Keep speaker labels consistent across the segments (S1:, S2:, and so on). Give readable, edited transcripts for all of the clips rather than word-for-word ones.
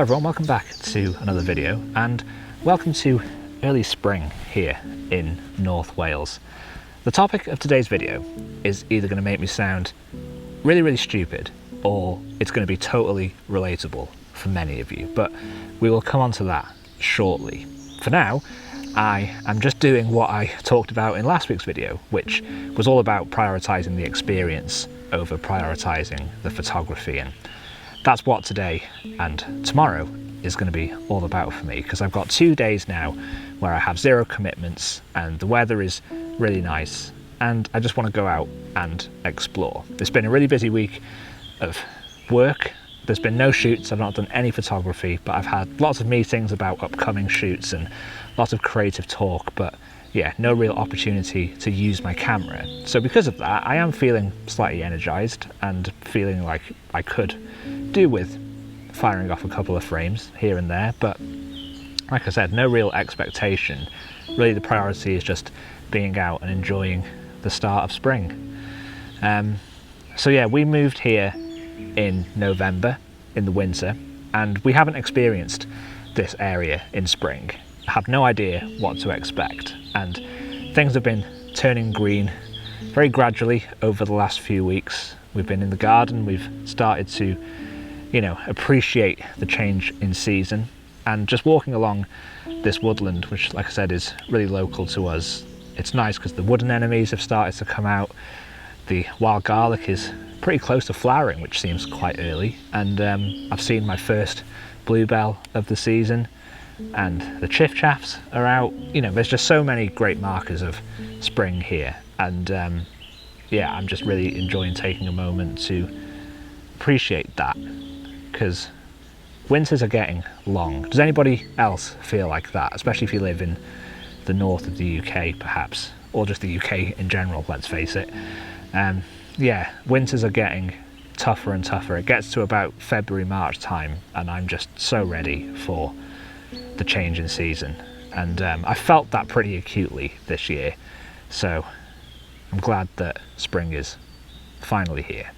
S1: Hello everyone, welcome back to another video and welcome to early spring here in North Wales. The topic of today's video is either going to make me sound really stupid or it's going to be totally relatable for many of you, but we will come on to that shortly. For now, I am just doing what I talked about in last week's video, which was all about prioritising the experience over prioritising the photography, and that's what today and tomorrow is going to be all about for me, because I've got 2 days now where I have zero commitments and the weather is really nice and I just want to go out and explore. It's been a really busy week of work. There's been no shoots, I've not done any photography, but I've had lots of meetings about upcoming shoots and lots of creative talk, but yeah, no real opportunity to use my camera. So because of that, I am feeling slightly energized and feeling like I could do with firing off a couple of frames here and there, but like I said, no real expectation. Really the priority is just being out and enjoying the start of spring. So yeah, we moved here in November in the winter and we haven't experienced this area in spring. I have no idea what to expect, and things have been turning green very gradually over the last few weeks. We've been in the garden, we've started to, appreciate the change in season, and just walking along this woodland, which like I said is really local to us, it's nice because the wood anemones have started to come out. The wild garlic is pretty close to flowering, which seems quite early, and I've seen my first bluebell of the season, and the chiffchaffs are out. There's just so many great markers of spring here, and yeah, I'm just really enjoying taking a moment to appreciate that, because winters are getting long. Does anybody else feel like that, especially if you live in the north of the UK perhaps, or just the UK in general, let's face it. Yeah, winters are getting tougher and tougher. It gets to about February, March time and I'm just so ready for the change in season, and I felt that pretty acutely this year, so I'm glad that spring is finally here.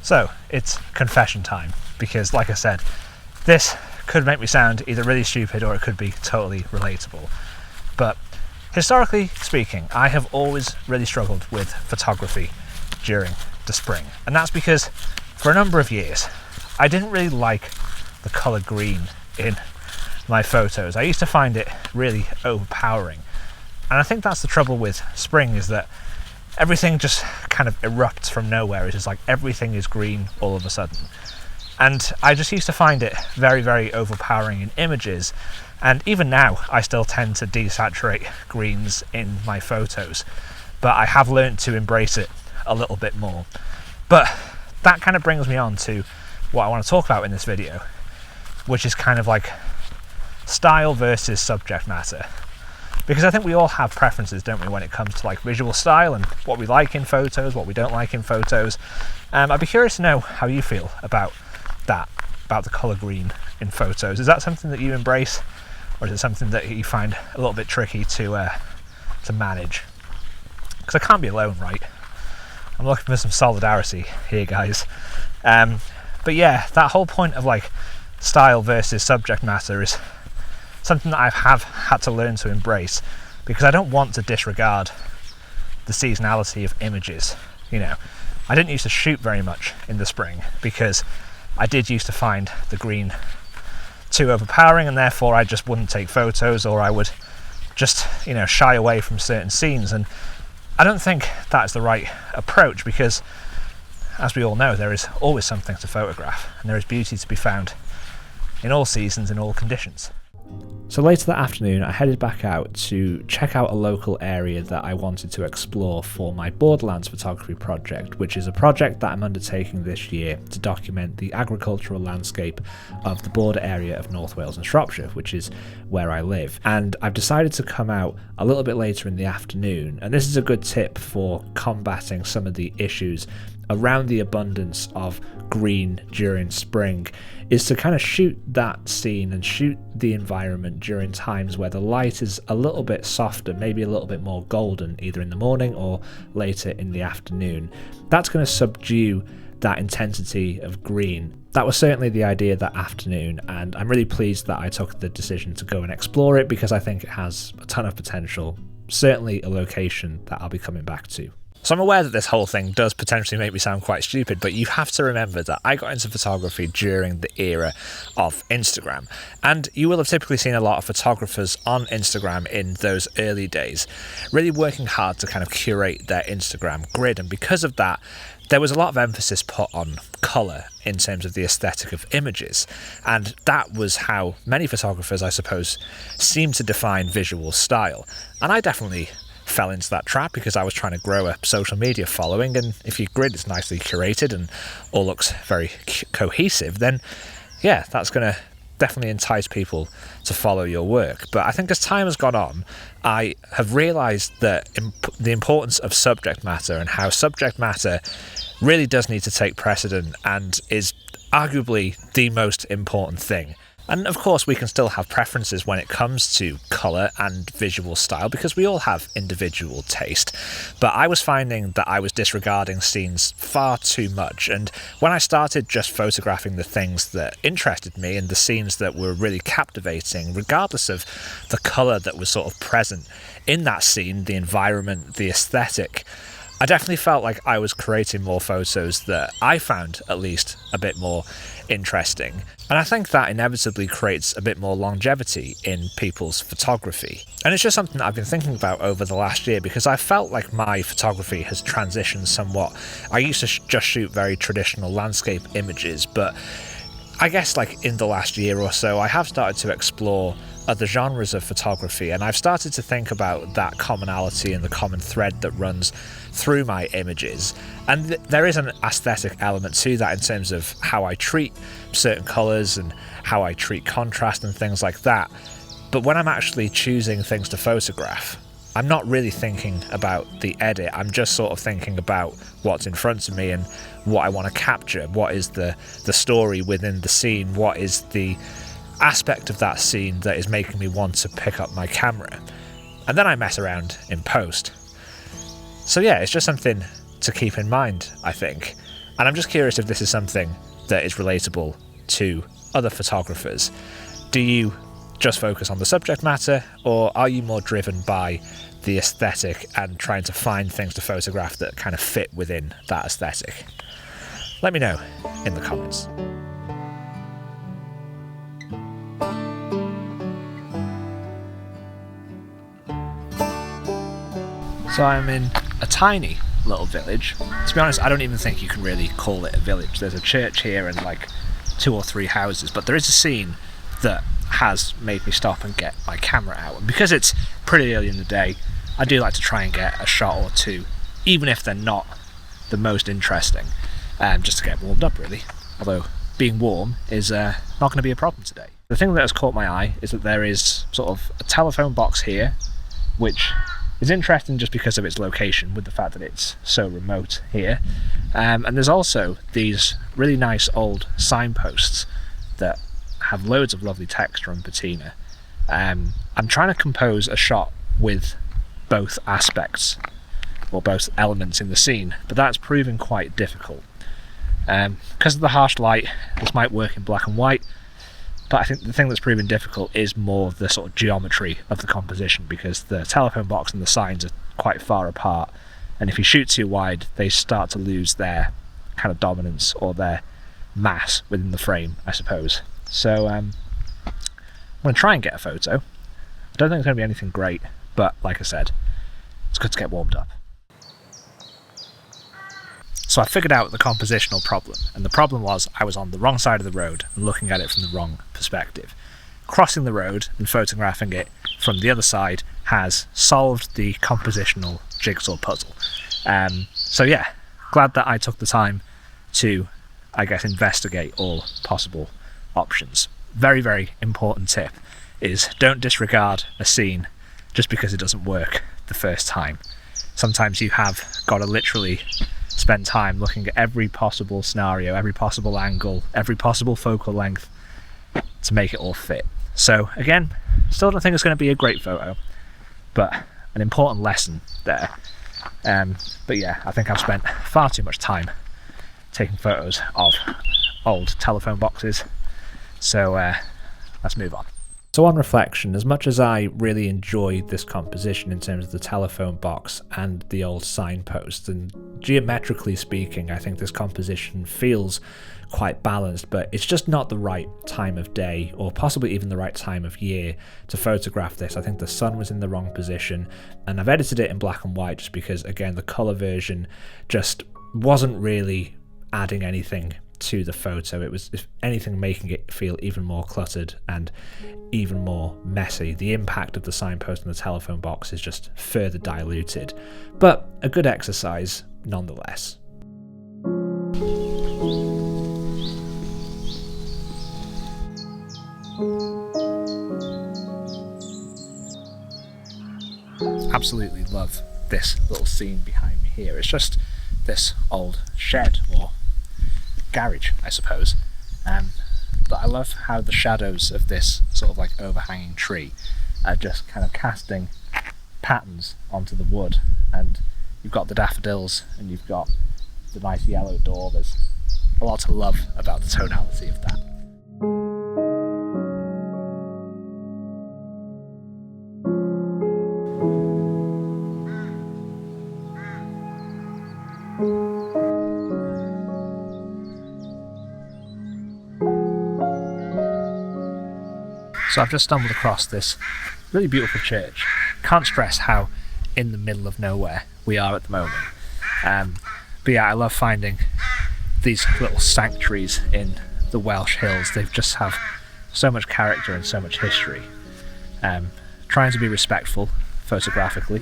S1: So it's confession time, because like I said, this could make me sound either really stupid or it could be totally relatable, but historically speaking, I have always really struggled with photography during the spring, and that's because for a number of years I didn't really like the colour green in my photos. I used to find it really overpowering, and I think that's the trouble with spring, is that everything just kind of erupts from nowhere. It's just like everything is green all of a sudden, and I just used to find it very overpowering in images, and even now I still tend to desaturate greens in my photos, but I have learned to embrace it a little bit more. But that kind of brings me on to what I want to talk about in this video, which is kind of like style versus subject matter, because I think we all have preferences, don't we, when it comes to like visual style and what we like in photos, what we don't like in photos. I'd be curious to know how you feel about that, about the colour green in photos. Is that something that you embrace, or is it something that you find a little bit tricky to manage? Because I can't be alone, right? I'm looking for some solidarity here, guys. But yeah, that whole point of like style versus subject matter is something that I have had to learn to embrace, because I don't want to disregard the seasonality of images. I didn't used to shoot very much in the spring because I did used to find the green too overpowering, and therefore I just wouldn't take photos, or I would just shy away from certain scenes. And I don't think that's the right approach, because as we all know, there is always something to photograph, and there is beauty to be found in all seasons, in all conditions. So later that afternoon, I headed back out to check out a local area that I wanted to explore for my Borderlands photography project, which is a project that I'm undertaking this year to document the agricultural landscape of the border area of North Wales and Shropshire, which is where I live. And I've decided to come out a little bit later in the afternoon, and this is a good tip for combating some of the issues around the abundance of green during spring is to kind of shoot that scene and shoot the environment during times where the light is a little bit softer, maybe a little bit more golden, either in the morning or later in the afternoon. That's going to subdue that intensity of green. That was certainly the idea that afternoon, and I'm really pleased that I took the decision to go and explore it because I think it has a ton of potential, certainly a location that I'll be coming back to. So I'm aware that this whole thing does potentially make me sound quite stupid, but you have to remember that I got into photography during the era of Instagram, and you will have typically seen a lot of photographers on Instagram in those early days really working hard to kind of curate their Instagram grid, and because of that there was a lot of emphasis put on colour in terms of the aesthetic of images, and that was how many photographers, I suppose, seem to define visual style. And I definitely fell into that trap because I was trying to grow a social media following, and if your grid is nicely curated and all looks very cohesive, then yeah, that's going to definitely entice people to follow your work. But I think as time has gone on, I have realised that the importance of subject matter and how subject matter really does need to take precedent and is arguably the most important thing. And of course we can still have preferences when it comes to colour and visual style because we all have individual taste, but I was finding that I was disregarding scenes far too much, and when I started just photographing the things that interested me and the scenes that were really captivating, regardless of the colour that was sort of present in that scene, the environment, the aesthetic, I definitely felt like I was creating more photos that I found at least a bit more interesting. And I think that inevitably creates a bit more longevity in people's photography. And it's just something that I've been thinking about over the last year because I felt like my photography has transitioned somewhat. I used to just shoot very traditional landscape images, but I guess like in the last year or so I have started to explore other genres of photography, and I've started to think about that commonality and the common thread that runs through my images. And there is an aesthetic element to that in terms of how I treat certain colours and how I treat contrast and things like that. But when I'm actually choosing things to photograph, I'm not really thinking about the edit. I'm just sort of thinking about what's in front of me and what I want to capture. What is the story within the scene? What is the aspect of that scene that is making me want to pick up my camera? And then I mess around in post. So yeah, it's just something to keep in mind, I think. And I'm just curious if this is something that is relatable to other photographers. Do you just focus on the subject matter, or are you more driven by the aesthetic and trying to find things to photograph that kind of fit within that aesthetic? Let me know in the comments. So I'm in a tiny little village. To be honest, I don't even think you can really call it a village. There's a church here and like 2 or 3 houses, but there is a scene that has made me stop and get my camera out. And because it's pretty early in the day, I do like to try and get a shot or two, even if they're not the most interesting, just to get warmed up really. Although being warm is not going to be a problem today. The thing that has caught my eye is that there is sort of a telephone box here, which is interesting just because of its location, with the fact that it's so remote here. And there's also these really nice old signposts that have loads of lovely texture and patina. I'm trying to compose a shot with both aspects, or both elements in the scene, but that's proving quite difficult. Because of the harsh light, this might work in black and white, but I think the thing that's proven difficult is more the sort of geometry of the composition, because the telephone box and the signs are quite far apart, and if you shoot too wide they start to lose their kind of dominance or their mass within the frame, I suppose. So I'm going to try and get a photo. I don't think it's going to be anything great, but like I said, it's good to get warmed up. So I figured out the compositional problem, and the problem was I was on the wrong side of the road and looking at it from the wrong perspective. Crossing the road and photographing it from the other side has solved the compositional jigsaw puzzle. So yeah, glad that I took the time to, I guess, investigate all possible options. Very, very important tip is don't disregard a scene just because it doesn't work the first time. Sometimes you have got to literally spend time looking at every possible scenario, every possible angle, every possible focal length to make it all fit. So again, still don't think it's going to be a great photo, but an important lesson there. But yeah, I think I've spent far too much time taking photos of old telephone boxes. So let's move on. So on reflection, as much as I really enjoyed this composition in terms of the telephone box and the old signpost, and geometrically speaking, I think this composition feels quite balanced, but it's just not the right time of day, or possibly even the right time of year to photograph this. I think the sun was in the wrong position, and I've edited it in black and white just because, again, the colour version just wasn't really adding anything to the photo. It was, if anything, making it feel even more cluttered and even more messy. The impact of the signpost and the telephone box is just further diluted, but a good exercise nonetheless. Absolutely love this little scene behind me here. It's just this old shed, or garage, I suppose, but I love how the shadows of this sort of like overhanging tree are just kind of casting patterns onto the wood, and you've got the daffodils and you've got the nice yellow door. There's a lot to love about the tonality of that. So I've just stumbled across this really beautiful church. Can't stress how in the middle of nowhere we are at the moment. But yeah, I love finding these little sanctuaries in the Welsh hills. They just have so much character and so much history. Trying to be respectful photographically,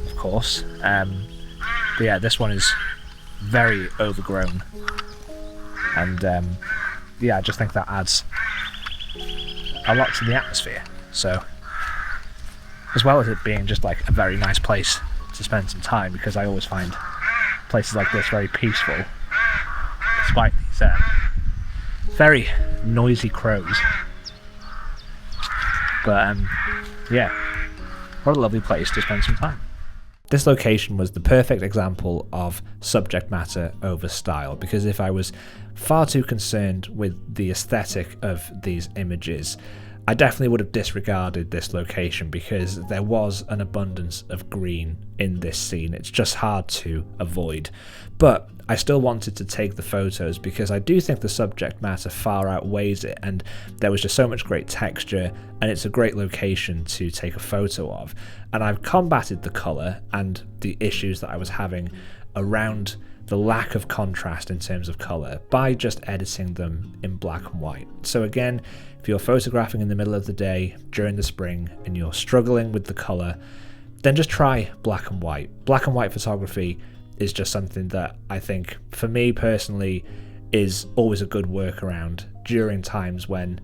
S1: of course. But yeah, this one is very overgrown. And yeah, I just think that adds a lot to the atmosphere. So, as well as it being just like a very nice place to spend some time, because I always find places like this very peaceful, despite these very noisy crows. But yeah, what a lovely place to spend some time. This location was the perfect example of subject matter over style, because if I was far too concerned with the aesthetic of these images, I definitely would have disregarded this location, because there was an abundance of green in this scene. It's just hard to avoid. But I still wanted to take the photos because I do think the subject matter far outweighs it, and there was just so much great texture, and it's a great location to take a photo of. And I've combated the colour and the issues that I was having around the lack of contrast in terms of colour by just editing them in black and white. So again, if you're photographing in the middle of the day during the spring and you're struggling with the colour, then just try black and white. Black and white photography is just something that I think, for me personally, is always a good workaround during times when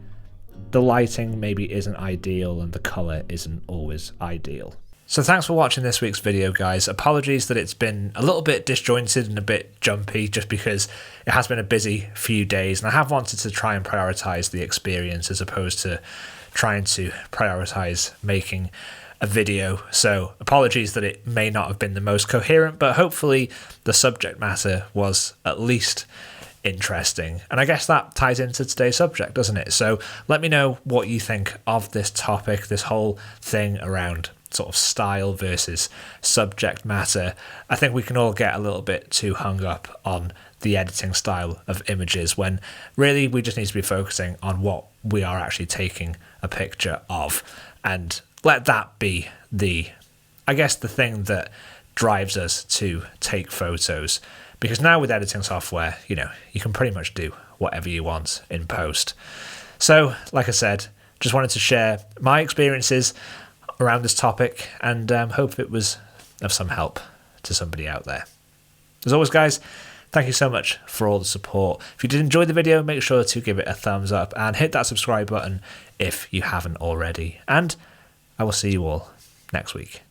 S1: the lighting maybe isn't ideal and the colour isn't always ideal. So thanks for watching this week's video, guys. Apologies that it's been a little bit disjointed and a bit jumpy, just because it has been a busy few days, and I have wanted to try and prioritise the experience as opposed to trying to prioritise making a video. So apologies that it may not have been the most coherent, but hopefully the subject matter was at least interesting. And I guess that ties into today's subject, doesn't it? So let me know what you think of this topic, this whole thing around sort of style versus subject matter. I think we can all get a little bit too hung up on the editing style of images, when really we just need to be focusing on what we are actually taking a picture of, and let that be the, I guess, the thing that drives us to take photos. Because now with editing software, you know, you can pretty much do whatever you want in post. So, like I said, just wanted to share my experiences around this topic, and hope it was of some help to somebody out there. As always, guys, thank you so much for all the support. If you did enjoy the video, make sure to give it a thumbs up and hit that subscribe button if you haven't already. And I will see you all next week.